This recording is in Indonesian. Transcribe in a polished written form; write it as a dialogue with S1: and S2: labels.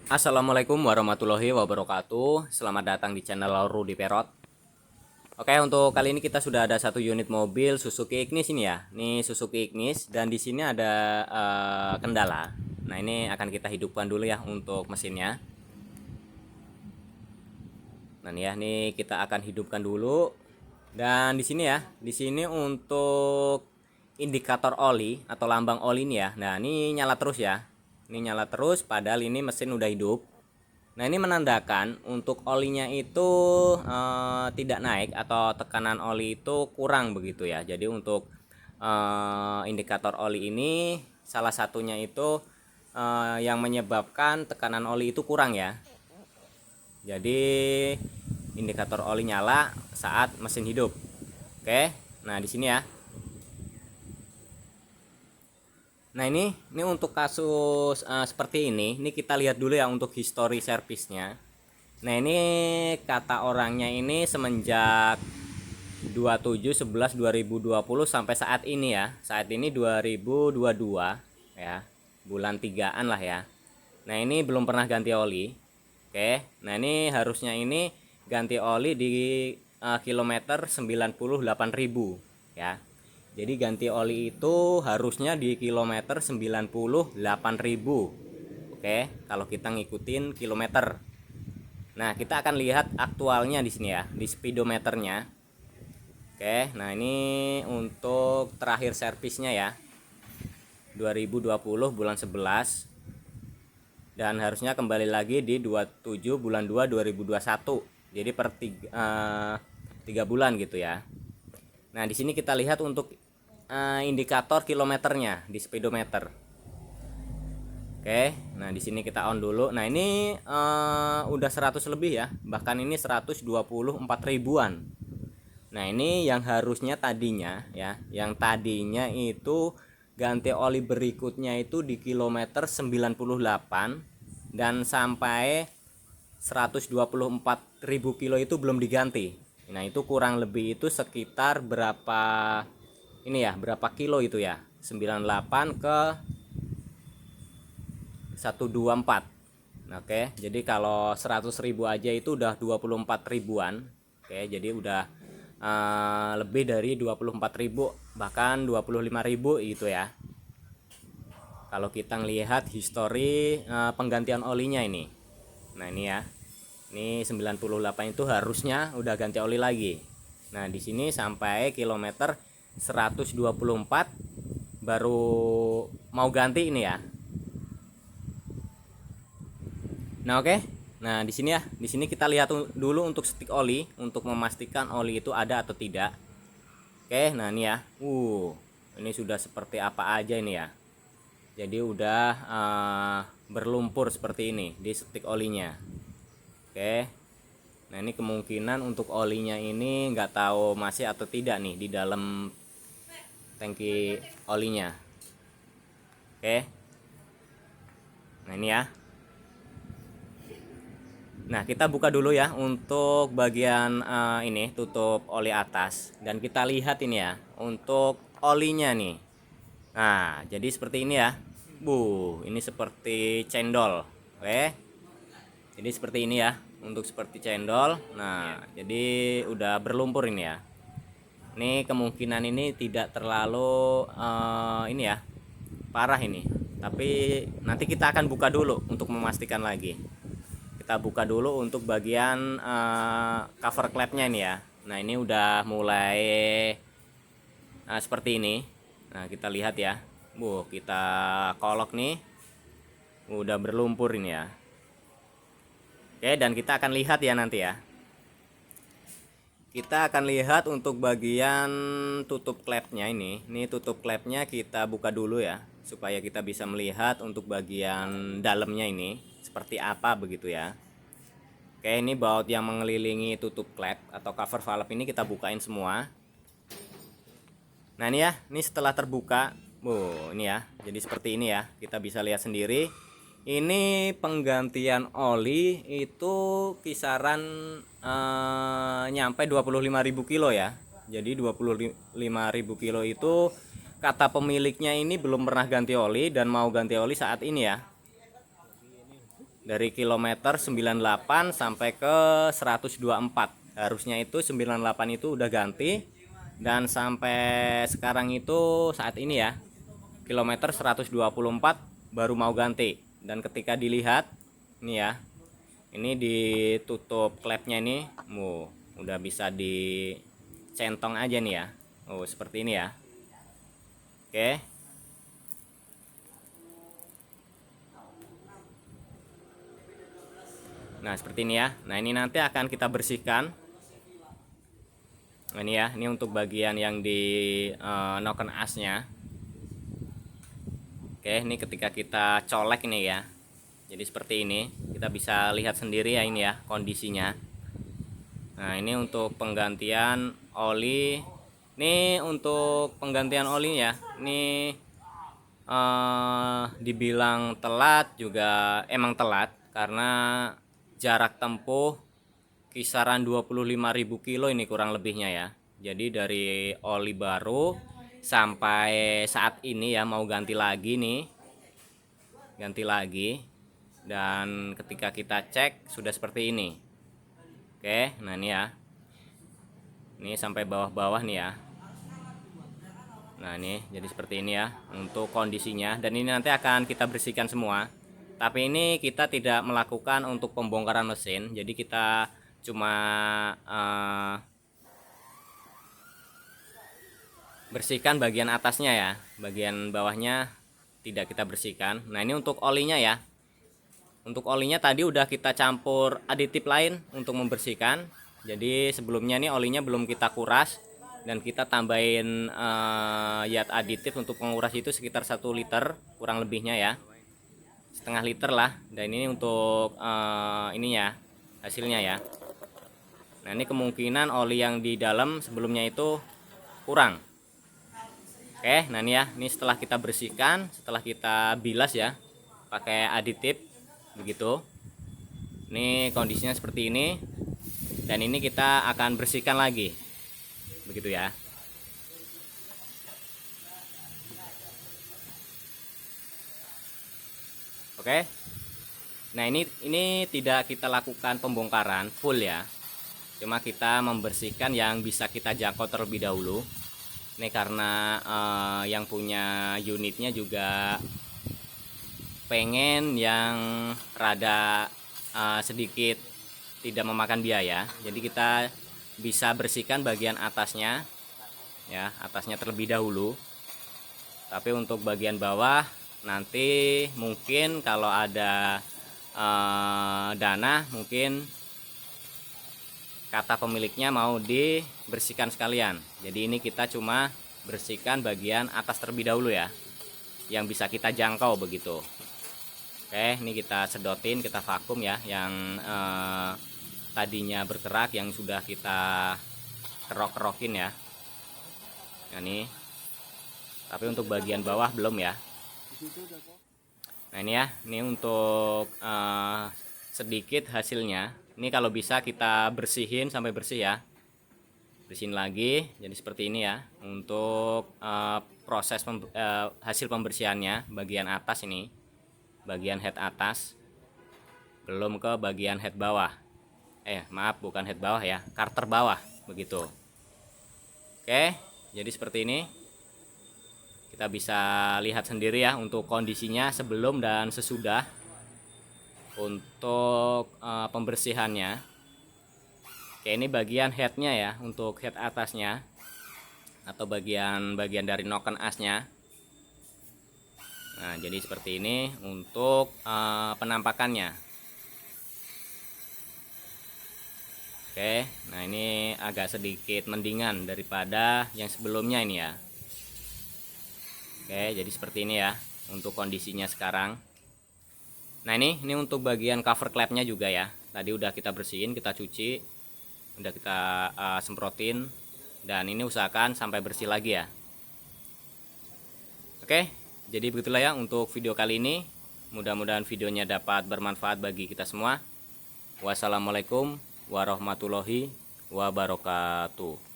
S1: Assalamualaikum warahmatullahi wabarakatuh. Selamat datang di channel Rudy Perot. Oke, untuk kali ini kita sudah ada satu unit mobil Suzuki Ignis ini ya. Ini Suzuki Ignis dan di sini ada kendala. Nah, ini akan kita hidupkan dulu ya untuk mesinnya. Nah, nih ya, nih kita akan hidupkan dulu. Dan di sini ya, di sini untuk indikator oli atau lambang oli ini ya. Nah, ini nyala terus ya. Ini nyala terus padahal ini mesin udah hidup. Nah, ini menandakan untuk olinya itu tidak naik atau tekanan oli itu kurang begitu ya. Jadi untuk indikator oli ini salah satunya itu yang menyebabkan tekanan oli itu kurang ya. Jadi indikator oli nyala saat mesin hidup. Oke. Nah, di sini ya. Nah, ini untuk kasus seperti ini kita lihat dulu ya untuk history servisnya. Nah, ini kata orangnya ini semenjak 27/11/2020 sampai saat ini ya. Saat ini 2022 ya. Bulan 3-an lah ya. Nah, ini belum pernah ganti oli. Oke. Nah, ini harusnya ini ganti oli di kilometer 98.000 ya. Jadi ganti oli itu harusnya di kilometer 98.000. Oke, kalau kita ngikutin kilometer. Nah, kita akan lihat aktualnya di sini ya, di speedometernya. Oke, nah ini untuk terakhir servisnya ya. 2020 bulan 11 dan harusnya kembali lagi di 27 bulan 2 2021. Jadi per 3 bulan gitu ya. Nah, di sini kita lihat untuk indikator kilometernya di speedometer. Oke, nah di sini kita on dulu. Nah, ini udah 100 lebih ya. Bahkan ini 124 ribuan. Nah, ini yang harusnya tadinya ya, yang tadinya itu ganti oli berikutnya itu di kilometer 98 dan sampai 124.000 kilo itu belum diganti. Nah, itu kurang lebih itu sekitar berapa ini ya, berapa kilo itu ya? 98 ke 124. Oke, jadi kalau 100.000 aja itu udah 24 ribuan. Oke, jadi udah lebih dari 24.000, bahkan 25.000 gitu ya. Kalau kita ngelihat histori penggantian olinya ini. Nah, ini ya. Ini 98 itu harusnya udah ganti oli lagi. Nah, di sini sampai kilometer 124 baru mau ganti ini ya. Nah, oke. Nah, di sini ya. Di sini kita lihat dulu untuk stik oli untuk memastikan oli itu ada atau tidak. Oke, nah ini ya. Ini sudah seperti apa aja ini ya. Jadi udah berlumpur seperti ini di stik olinya. Oke. Nah, ini kemungkinan untuk olinya ini nggak tahu masih atau tidak nih di dalam tangki olinya. Oke. Nah, ini ya. Nah, kita buka dulu ya untuk bagian ini tutup oli atas dan kita lihat ini ya untuk olinya nih. Nah, jadi seperti ini ya. Ini seperti cendol. Oke. Jadi seperti ini ya, untuk seperti cendol. Nah, jadi udah berlumpur ini ya. Ini kemungkinan ini tidak terlalu ini ya, parah ini. Tapi nanti kita akan buka dulu untuk memastikan lagi. Kita buka dulu untuk bagian cover klepnya ini ya. Nah, ini udah mulai seperti ini. Nah, kita lihat ya. Kita kolok nih. Udah berlumpur ini ya. Oke, dan kita akan lihat ya nanti ya. Kita akan lihat untuk bagian tutup klepnya ini. Ini tutup klepnya kita buka dulu ya, supaya kita bisa melihat untuk bagian dalamnya ini seperti apa begitu ya. Oke, ini baut yang mengelilingi tutup klep atau cover valve ini kita bukain semua. Nah, ini ya, ini setelah terbuka, ini ya, jadi seperti ini ya, kita bisa lihat sendiri. Ini penggantian oli itu kisaran nyampe 25.000 kilo ya. Jadi 25.000 kilo itu kata pemiliknya ini belum pernah ganti oli dan mau ganti oli saat ini ya. dari kilometer 98 sampai ke 124. Harusnya itu 98 itu udah ganti, dan sampai sekarang itu saat ini ya kilometer 124 baru mau ganti. Dan ketika dilihat ini ya, ini ditutup klepnya ini, udah bisa dicentong aja nih ya. Seperti ini ya. Oke. Nah, seperti ini ya. Nah, ini nanti akan kita bersihkan. Nah, ini ya, ini untuk bagian yang di noken asnya. Oke, ini ketika kita colek ini ya. Jadi seperti ini, kita bisa lihat sendiri ya ini ya kondisinya. Nah, ini untuk penggantian oli. Ini untuk penggantian oli ya. Ini dibilang telat juga emang telat, karena jarak tempuh kisaran 25.000 kilo ini kurang lebihnya ya. Jadi dari oli baru sampai saat ini ya mau ganti lagi nih, ganti lagi. Dan ketika kita cek sudah seperti ini. Oke, nah ini ya, ini sampai bawah-bawah nih ya. Nah ini jadi seperti ini ya untuk kondisinya, dan ini nanti akan kita bersihkan semua. Tapi ini kita tidak melakukan untuk pembongkaran mesin, jadi kita cuma bersihkan bagian atasnya ya, bagian bawahnya tidak kita bersihkan. Nah ini untuk olinya ya, untuk olinya tadi udah kita campur aditif lain untuk membersihkan. Jadi sebelumnya nih olinya belum kita kuras, dan kita tambahin zat aditif untuk penguras itu sekitar 1 liter kurang lebihnya ya, setengah liter lah. Dan ini untuk ininya hasilnya ya. Nah ini kemungkinan oli yang di dalam sebelumnya itu kurang. Oke, nah ini ya, ini setelah kita bersihkan, setelah kita bilas ya pakai aditif begitu. Ini kondisinya seperti ini, dan ini kita akan bersihkan lagi begitu ya. Oke. Nah, ini tidak kita lakukan pembongkaran full ya. Cuma kita membersihkan yang bisa kita jangkau terlebih dahulu. Ini karena yang punya unitnya juga pengen yang rada sedikit tidak memakan biaya. Jadi kita bisa bersihkan bagian atasnya ya, atasnya terlebih dahulu. Tapi untuk bagian bawah nanti mungkin kalau ada dana, mungkin kata pemiliknya mau dibersihkan sekalian. Jadi ini kita cuma bersihkan bagian atas terlebih dahulu ya, yang bisa kita jangkau begitu. Oke, ini kita sedotin, kita vakum ya, yang tadinya bergerak, yang sudah kita kerok-kerokin ya. Ini, tapi untuk bagian bawah belum ya. Nah ini ya, ini untuk sedikit hasilnya. Ini kalau bisa kita bersihin sampai bersih ya, bersihin lagi. Jadi seperti ini ya untuk proses hasil pembersihannya. Bagian atas ini, bagian head atas, belum ke bagian head bawah. Maaf, bukan head bawah ya, karter bawah begitu. Oke, jadi seperti ini. Kita bisa lihat sendiri ya untuk kondisinya sebelum dan sesudah untuk pembersihannya. Oke, ini bagian headnya ya, untuk head atasnya atau bagian dari noken asnya. Nah, jadi seperti ini untuk penampakannya. Oke, nah ini agak sedikit mendingan daripada yang sebelumnya ini ya. Oke, jadi seperti ini ya untuk kondisinya sekarang. Nah ini untuk bagian cover klepnya juga ya. Tadi udah kita bersihin, kita cuci, udah kita semprotin, dan ini usahakan sampai bersih lagi ya. Oke, jadi begitulah ya untuk video kali ini. Mudah-mudahan videonya dapat bermanfaat bagi kita semua. Wassalamualaikum warahmatullahi wabarakatuh.